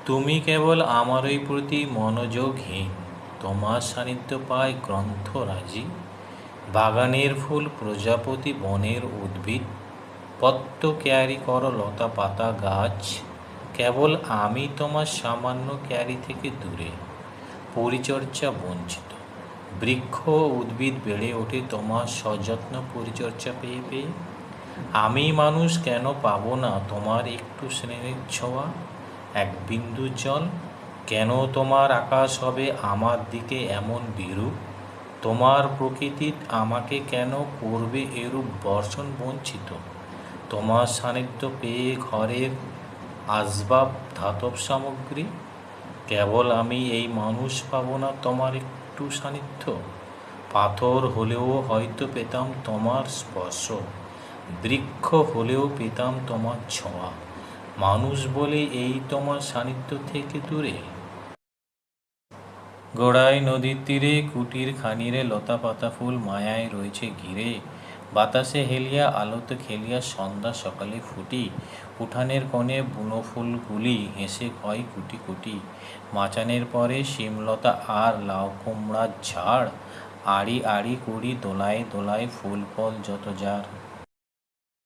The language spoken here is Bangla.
তুমি কেবল আমারই প্রতি মনোযোগহীন, তোমার সান্নিধ্য পায় গ্রন্থরাজি। বাগানের ফুল প্রজাপতি, বনের উদ্ভিদ, পত্র ক্যারি করো লতা পাতা গাছ। কেবল আমি তোমার সামান্য ক্যারি থেকে দূরে, পরিচর্যা বঞ্চিত। বৃক্ষ উদ্ভিদ বেড়ে ওঠে তোমার সযত্ন পরিচর্যা পেয়ে পেয়ে। আমি মানুষ কেন পাবো না তোমার একটু স্নেহের ছোঁয়া, এক বিন্দু জল? কেন তোমার আকাশ হবে আমার দিকে এমন বিরূপ? তোমার প্রকৃতি আমাকে কেন করবে এরূপ বর্ষণ বঞ্চিত? তোমার সান্নিধ্য পেয়ে ঘরের আসবাব ধাতব সামগ্রী, কেবল আমি এই মানুষ পাবো না তোমার একটু সান্নিধ্য? পাথর হলেও হয়তো পেতাম তোমার স্পর্শ, বৃক্ষ হলেও পেতাম তোমার ছোঁয়া। মানুষ বলে এই তোমার সান্নিধ্য থেকে দূরে। গোড়ায় নদীর তীরে কুটির খানিরে লতা পাতা ফুল মায়ায় রয়েছে ঘিরে। বাতাসে হেলিয়া আলোতে খেলিয়া সন্ধ্যা সকালে ফুটি। উঠানের কোণে বুনো ফুলগুলি হেসে কয় কুটি কুটি। মাচানের পরে শিমলতা আর লাউ কুমড়ার ঝাড়। আড়ি আড়ি করি দোলায় দোলায় ফুল ফল যত যার।